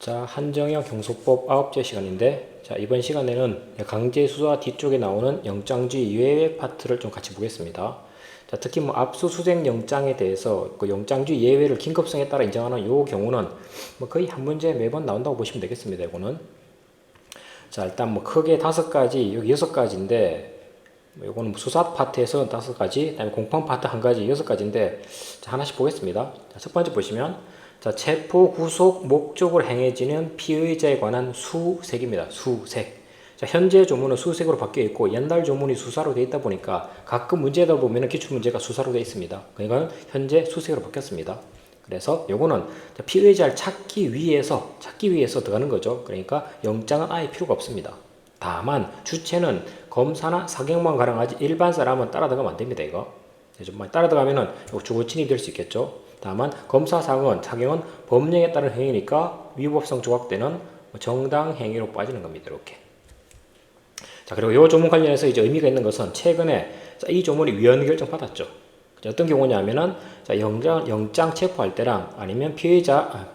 자, 한정형 형소법 9째 시간인데, 자, 이번 시간에는 강제수사 뒤쪽에 나오는 영장주의 예외 파트를 좀 같이 보겠습니다. 자, 특히 뭐 압수수색 영장에 대해서 그 영장주의 예외를 긴급성에 따라 인정하는 요 경우는 뭐 거의 한 문제 매번 나온다고 보시면 되겠습니다. 이거는. 자, 일단 뭐 크게 5가지, 여기 6가지인데, 요거는 수사 파트에서 5가지, 그다음에 공판 파트 1가지, 6가지인데, 자, 하나씩 보겠습니다. 자, 첫 번째 보시면, 자, 체포 구속 목적으로 행해지는 피의자에 관한 수색입니다. 수색. 자, 현재 조문은 수색으로 바뀌어 있고 옛날 조문이 수사로 되어 있다 보니까 가끔 문제다 보면 기출문제가 수사로 되어 있습니다. 그러니까 현재 수색으로 바뀌었습니다. 그래서 요거는 피의자를 찾기 위해서 들어가는 거죠. 그러니까 영장은 아예 필요가 없습니다. 다만 주체는 검사나 사경만 가능하지 일반 사람은 따라 들어가면 안 됩니다. 이거 좀 따라 들어가면은 주거 침입이 될 수 있겠죠. 다만 검사 사경은 법령에 따른 행위니까 위법성 조각되는 정당 행위로 빠지는 겁니다. 이렇게. 자, 그리고 이 조문 관련해서 이제 의미가 있는 것은 최근에 이 조문이 위헌 결정 받았죠. 어떤 경우냐면은 자, 영장 체포할 때랑 아니면 피의자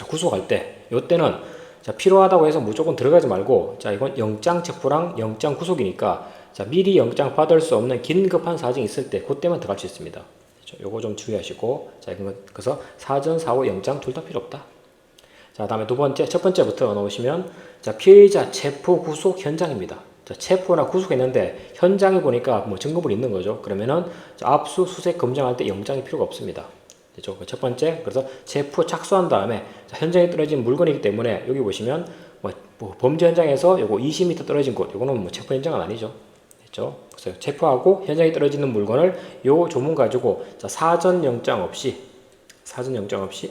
구속할 때, 요때는 자, 필요하다고 해서 무조건 들어가지 말고, 자, 이건 영장 체포랑 영장 구속이니까 자, 미리 영장 받을 수 없는 긴급한 사정이 있을 때 그때만 들어갈 수 있습니다. 요거 좀 주의하시고, 자, 이건 그래서 사전, 사후, 영장 둘 다 필요 없다. 자, 다음에 첫 번째부터 넣으시면, 자, 피의자 체포 구속 현장입니다. 자, 체포나 구속했는데 현장에 보니까 뭐 증거물이 있는 거죠. 그러면은 압수수색 검증할 때 영장이 필요가 없습니다. 그렇죠? 첫 번째, 그래서 체포 착수한 다음에 자, 현장에 떨어진 물건이기 때문에 여기 보시면 뭐 범죄 현장에서 요거 20m 떨어진 곳, 요거는 뭐 체포 현장은 아니죠. 그렇죠? 그래서 체포하고 현장에 떨어지는 물건을 요 조문 가지고 자, 사전 영장 없이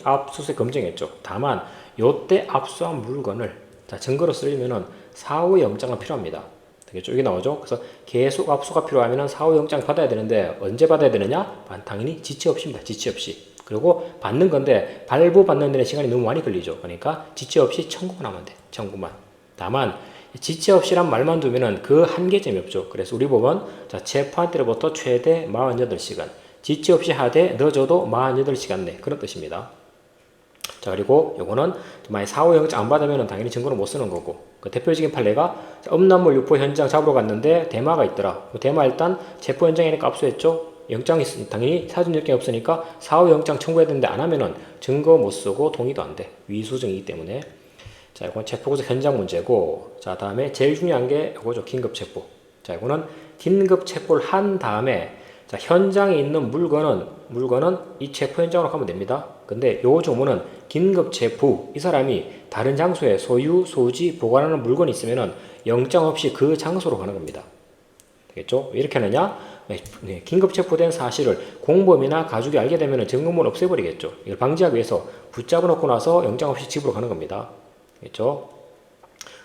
압수수색 검증했죠. 다만 요때 압수한 물건을 자, 증거로 쓰려면은 사후 영장은 필요합니다. 되겠죠? 여기 나오죠. 그래서 계속 압수가 필요하면은 사후 영장 받아야 되는데 언제 받아야 되느냐? 당연히 지체 없이입니다. 지체 없이. 그리고 받는 건데 발부 받는 데는 시간이 너무 많이 걸리죠. 그러니까 지체 없이 청구만 하면 돼. 청구만. 다만 지체 없이란 말만 두면은 그 한계점이 없죠. 그래서 우리 법은 자, 재판 때로부터 최대 48시간, 지체 없이 하되 늦어도 48시간 내, 그런 뜻입니다. 자, 그리고 요거는 만약 사후 영장 안 받으면 당연히 증거를 못 쓰는 거고, 그 대표적인 판례가 음란물 유포 현장 잡으러 갔는데 대마가 있더라. 대마 일단 체포 현장이니까 압수했죠. 영장이 당연히 사전 영장이 없으니까 사후 영장 청구해야 되는데 안 하면은 증거 못 쓰고 동의도 안 돼. 위수증이기 때문에. 자, 이건 체포구속 현장 문제고, 자, 다음에 제일 중요한 게 이거죠. 긴급 체포. 자, 이거는 긴급 체포를 한 다음에 자, 현장에 있는 물건은 이 체포 현장으로 가면 됩니다. 근데 요 조문은 긴급 체포, 이 사람이 다른 장소에 소유, 소지, 보관하는 물건이 있으면은 영장 없이 그 장소로 가는 겁니다. 되겠죠? 왜 이렇게 하느냐? 네, 긴급 체포된 사실을 공범이나 가족이 알게 되면 증거물을 없애버리겠죠. 이걸 방지하기 위해서 붙잡아 놓고 나서 영장 없이 집으로 가는 겁니다. 되겠죠?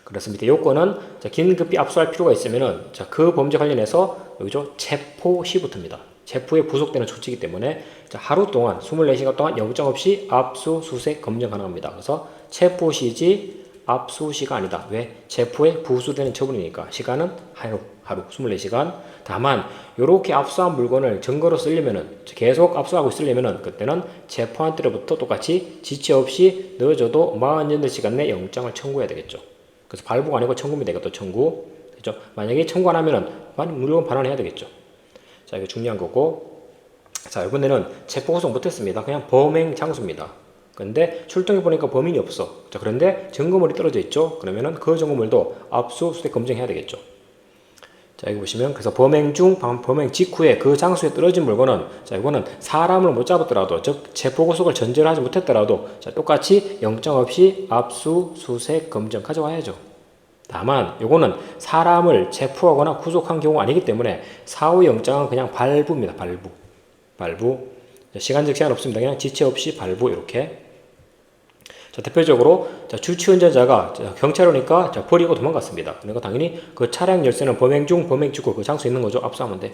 그래서 밑에 요건은 자, 긴급히 압수할 필요가 있으면은 자, 그 범죄 관련해서 여기죠. 체포 시부터입니다. 체포에 부속되는 조치이기 때문에 자, 하루 동안 24시간 동안 영장 없이 압수수색 검증 가능합니다. 그래서 체포 시지 압수시가 아니다. 왜? 체포에 부수되는 처분이니까. 시간은 하루 24시간. 다만 요렇게 압수한 물건을 증거로 쓰려면은 계속 압수하고 있으려면은 그때는 체포한 때로부터 똑같이 지체 없이 늦어도 48시간 내 영장을 청구해야 되겠죠. 그래서 발부가 아니고 청구입니다. 이것도 청구. 그죠? 만약에 청구 안 하면은 물건 반환해야 되겠죠. 자, 이거 중요한 거고. 자, 이번에는 체포 구속 못했습니다. 그냥 범행 장소입니다. 근데 출동해 보니까 범인이 없어. 자, 그런데 증거물이 떨어져 있죠. 그러면은 그 증거물도 압수수색 검증해야 되겠죠. 자, 여기 보시면 그래서 범행 직후에 그 장소에 떨어진 물건은 자, 이거는 사람을 못 잡았더라도 즉 체포 구속을 전제로 하지 못했더라도 자, 똑같이 영장 없이 압수수색 검증 가져와야죠. 다만 요거는 사람을 체포하거나 구속한 경우가 아니기 때문에 사후 영장은 그냥 발부입니다. 발부. 시간적 제한 없습니다. 그냥 지체 없이 발부. 이렇게. 자, 대표적으로 자, 주치 운전자가 경찰 오니까 자, 버리고 도망갔습니다. 그러니까 당연히 그 차량 열쇠는 범행 중, 범행 직후 그 장소에 있는 거죠. 압수하면 돼.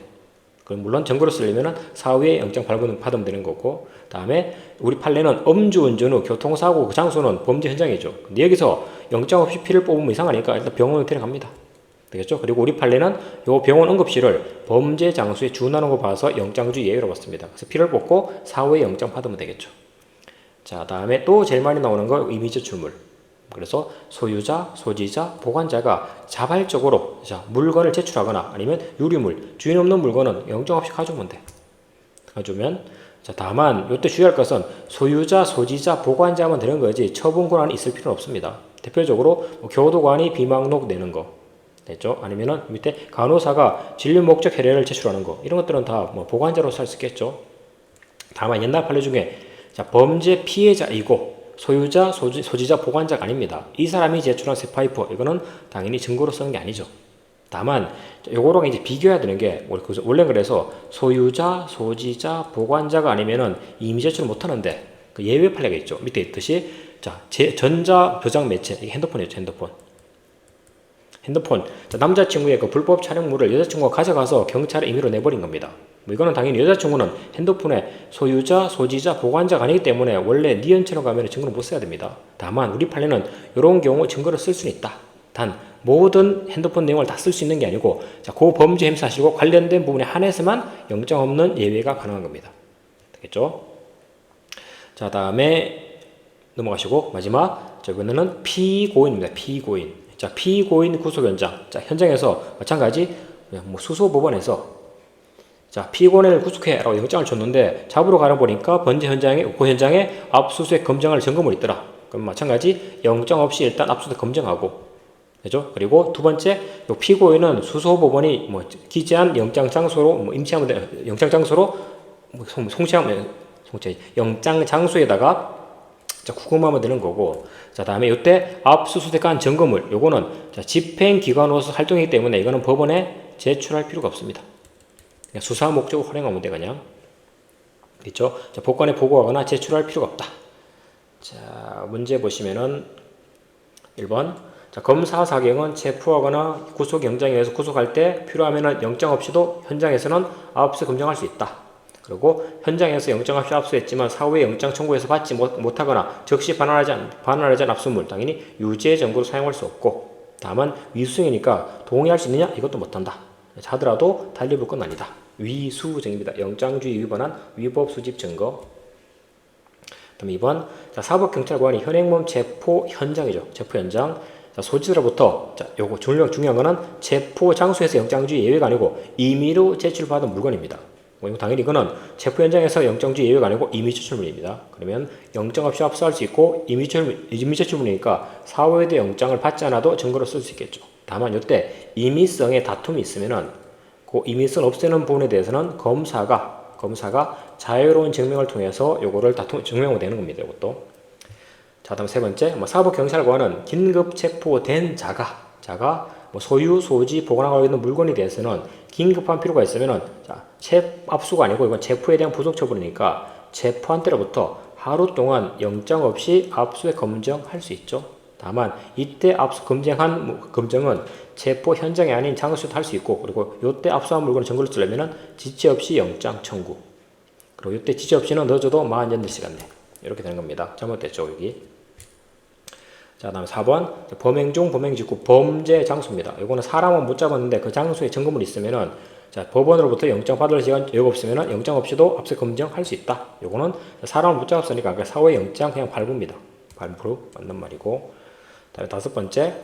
그럼 물론 증거로 쓰려면 사후에 영장 발부는 받으면 되는 거고, 다음에 우리 판례는 음주운전 후 교통사고 그 장소는 범죄 현장이죠. 근데 여기서 영장 없이 피를 뽑으면 이상하니까 일단 병원을 데려갑니다. 되겠죠? 그리고 우리 판례는 요 병원 응급실을 범죄 장소에 준하는 거 봐서 영장주의 예외로 봤습니다. 그래서 피를 뽑고 사후에 영장 받으면 되겠죠. 자, 다음에 또 제일 많이 나오는 거 이미 제출물. 그래서 소유자, 소지자, 보관자가 자발적으로 물건을 제출하거나 아니면 유리물, 주인 없는 물건은 영장 없이 가져오면 돼. 가져오면 자, 다만 이때 주의할 것은 소유자, 소지자, 보관자만 되는 거지 처분 권한이 있을 필요는 없습니다. 대표적으로 교도관이 비망록 내는 거 됐죠? 아니면은 밑에 간호사가 진료 목적 해례를 제출하는 거 이런 것들은 다 보관자로서 할 수 있겠죠. 다만 옛날 판례 중에 자, 범죄 피해자이고 소유자, 소지자, 보관자가 아닙니다. 이 사람이 제출한 세파이프 이거는 당연히 증거로 쓰는 게 아니죠. 다만 요거랑 이제 비교해야 되는 게 원래 그래서 소유자, 소지자, 보관자가 아니면은 이미 제출 못 하는데 그 예외 판례가 있죠. 밑에 있듯이 자, 전자 저장 매체 이게 핸드폰이죠. 핸드폰 자, 남자친구의 그 불법 촬영물을 여자친구가 가져가서 경찰에 임의로 내버린 겁니다. 이거는 당연히 여자친구는 핸드폰의 소유자, 소지자, 보관자가 아니기 때문에 원래 니은처럼 가면 증거를 못 써야 됩니다. 다만 우리 판례는 이런 경우 증거를 쓸 수는 있다. 단 모든 핸드폰 내용을 다 쓸 수 있는 게 아니고 자, 그 범죄 행사하시고 관련된 부분에 한해서만 영장 없는 예외가 가능한 겁니다. 되겠죠? 자, 다음에 넘어가시고 마지막 이번에는 피고인입니다. 피고인. 자, 피고인 구속 현장. 자, 현장에서 마찬가지 수소법원에서 자, 피고인을 구속해라고 영장을 줬는데 잡으러 가려 보니까 범죄 현장에 그 현장에 압수수색 검증할 증거물이 있더라. 그럼 마찬가지 영장 없이 일단 압수수색 검증하고 그죠? 그리고 두 번째, 요 피고인은 수소법원이 기재한 영장 장소로 임시하면 돼, 영장 장소로 영장 장소에다가 자, 구금하면 되는 거고, 자, 다음에 이때 압수수색한 증거물, 요거는 자, 집행기관으로서 활동이기 때문에 이거는 법원에 제출할 필요가 없습니다. 그냥 수사 목적으로 활용하면 돼, 그냥. 그렇죠? 자, 법관에 보고하거나 제출할 필요가 없다. 자, 문제 보시면은 1번. 자, 검사 사경은 체포하거나 구속영장에 의해서 구속할 때 필요하면 영장 없이도 현장에서는 압수 검증할 수 있다. 그리고 현장에서 영장 없이 압수했지만 사후에 영장 청구해서 받지 못하거나 즉시 반환하지 않은 압수물 당연히 유죄 정보로 사용할 수 없고 다만 위수행위니까 동의할 수 있느냐? 이것도 못한다. 하더라도 달리 볼 건 아니다. 위수정입니다. 영장주의 위반한 위법 수집 증거. 다음 2번 자, 사법경찰관이 현행범 체포 현장이죠. 체포 현장. 자, 소지자로부터 자, 요거 중요한 거는 체포 장소에서 영장주의 예외가 아니고 임의로 제출받은 물건입니다. 당연히 이거는 체포 현장에서 영장주의 예외가 아니고 임의 제출물입니다. 그러면 영장 없이 압수할 수 있고 임의 제출물이니까 사후에 영장을 받지 않아도 증거로 쓸 수 있겠죠. 다만 이때 임의성의 다툼이 있으면은 그 임의성 없애는 부분에 대해서는 검사가 자유로운 증명을 통해서 요거를 증명하면 되는 겁니다. 이것도. 자, 다음 세 번째, 사법경찰관은 긴급 체포된 자가 소유, 소지, 보관하고 있는 물건에 대해서는 긴급한 필요가 있으면은 자, 압수가 아니고 이건 체포에 대한 부속 처분이니까 체포한 때로부터 하루 동안 영장 없이 압수에 검증할 수 있죠. 다만 이때 압수 검증은 체포 현장이 아닌 장소에도 할 수 있고 그리고 이때 압수한 물건을 증거로 쓰려면은 지체 없이 영장 청구. 그리고 이때 지체 없이는 늦어도 48시간 내. 이렇게 되는 겁니다. 잘못됐죠, 여기. 자, 다음 4번 범행 중 범행 직후 범죄 장소입니다. 이거는 사람은 못 잡았는데 그 장소에 증거물이 있으면은 자, 법원으로부터 영장 받을 시간 여유 없으면은 영장 없이도 압수 검증할 수 있다. 이거는 사람을 못 잡았으니까 그 사후에 영장 그냥 발부입니다. 발부 맞는 말이고. 다음 다섯 번째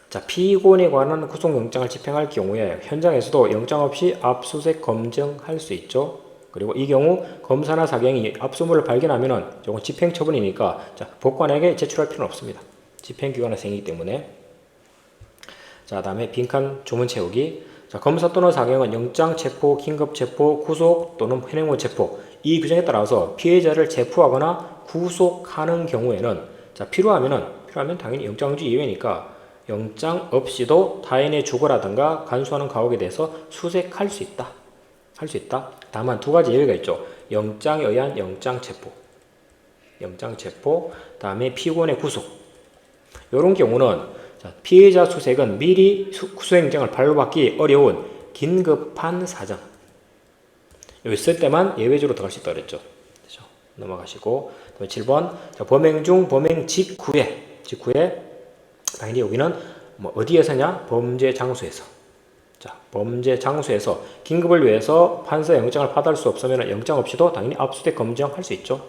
자, 피고인에 관한 구속영장을 집행할 경우에 현장에서도 영장 없이 압수수색 검증할 수 있죠. 그리고 이 경우 검사나 사경이 압수물을 발견하면은 이건 집행처분이니까 자, 법관에게 제출할 필요는 없습니다. 집행기관에서 생기기 때문에. 자, 다음에 빈칸 조문 채우기. 자, 검사 또는 사경은 영장 체포, 긴급 체포, 구속 또는 현행범 체포 이 규정에 따라서 피해자를 체포하거나 구속하는 경우에는 자, 필요하면 당연히 영장주의 예외니까 영장 없이도 타인의 주거라든가 간수하는 가혹에 대해서 수색할 수 있다. 다만 두 가지 예외가 있죠. 영장에 의한 영장 체포, 다음에 피고인의 구속. 이런 경우는 자, 피해자 수색은 미리 구속영장을 발부받기 어려운 긴급한 사정. 여기 쓸 때만 예외적으로 들어갈 수 있다고 그랬죠. 그렇죠? 넘어가시고 7번 자, 범행 중 범행 직후에 당연히 여기는 어디에서냐? 범죄 장소에서. 자, 범죄 장소에서 긴급을 위해서 판사 영장을 받을 수 없으면 영장 없이도 당연히 압수수색 검증할 수 있죠.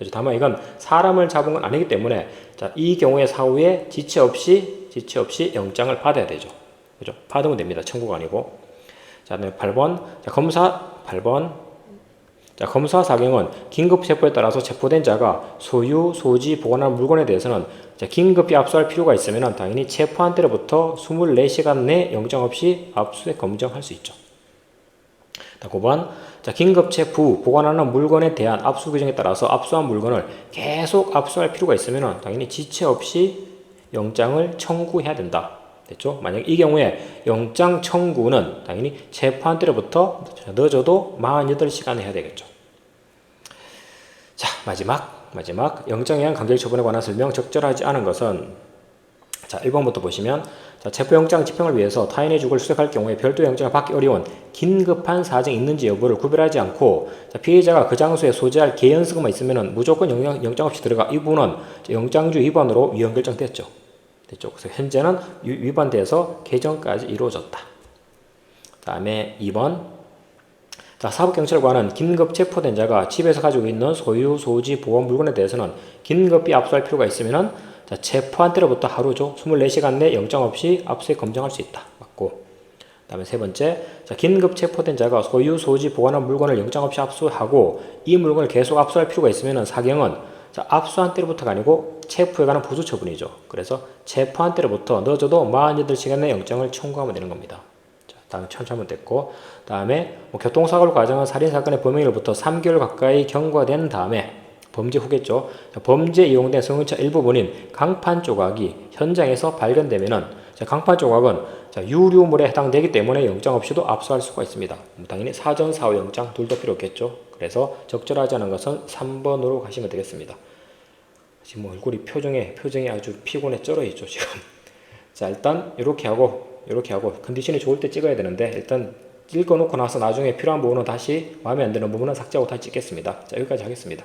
그렇죠? 다만 이건 사람을 잡은 건 아니기 때문에 자, 이 경우에 사후에 지체 없이 영장을 받아야 되죠. 그죠? 받으면 됩니다. 청구가 아니고. 자, 8번. 자, 검사 8번. 자, 검사 사경은 긴급 체포에 따라서 체포된 자가 소유, 소지, 보관할 물건에 대해서는 자, 긴급히 압수할 필요가 있으면 당연히 체포한 때로부터 24시간 내 영장 없이 압수에 검정할 수 있죠. 자, 9번. 자, 긴급 체포 보관하는 물건에 대한 압수 규정에 따라서 압수한 물건을 계속 압수할 필요가 있으면 당연히 지체 없이 영장을 청구해야 된다. 됐죠? 만약 이 경우에 영장 청구는 당연히 체포한 때로부터 늦어도 48시간에 해야 되겠죠. 자, 마지막 영장에 의한 강제력 처분에 관한 설명. 적절하지 않은 것은 자, 1번부터 보시면 자, 체포영장 집행을 위해서 타인의 죽을 수색할 경우에 별도 영장을 받기 어려운 긴급한 사정이 있는지 여부를 구별하지 않고 자, 피해자가 그 장소에 소지할 개연수가 있으면 무조건 영장 없이 들어가. 이 부분은 영장주 위반으로 위헌 결정됐죠. 됐죠. 그래서 현재는 위반돼서 개정까지 이루어졌다. 다음에 2번. 자, 사법경찰관은 긴급 체포된 자가 집에서 가지고 있는 소유, 소지, 보관 물건에 대해서는 긴급히 압수할 필요가 있으면 자, 체포한 때로부터 하루죠. 24시간 내 영장 없이 압수해 검정할 수 있다. 맞고. 다음에 세 번째. 자, 긴급 체포된 자가 소유, 소지, 보관한 물건을 영장 없이 압수하고 이 물건을 계속 압수할 필요가 있으면 사경은 자, 압수한 때로부터가 아니고 체포에 관한 보수 처분이죠. 그래서 체포한 때로부터 늦어도 48시간 내 영장을 청구하면 되는 겁니다. 다음에 천천히 됐고, 다음에 교통사고를 과정한 살인사건의 범행일로부터 3개월 가까이 경과된 다음에 범죄 후겠죠. 범죄에 이용된 성형차 일부분인 강판 조각이 현장에서 발견되면은 강판 조각은 유류물에 해당되기 때문에 영장 없이도 압수할 수가 있습니다. 당연히 사전 사후 영장 둘 다 필요 없겠죠. 그래서 적절하지 않은 것은 3번으로 가시면 되겠습니다. 지금 얼굴이 표정이 아주 피곤해 쩔어 있죠 지금. 자, 일단 이렇게 하고 컨디션이 좋을 때 찍어야 되는데 일단 읽어놓고 나서 나중에 필요한 부분은 다시 마음에 안 드는 부분은 삭제하고 다시 찍겠습니다. 자, 여기까지 하겠습니다.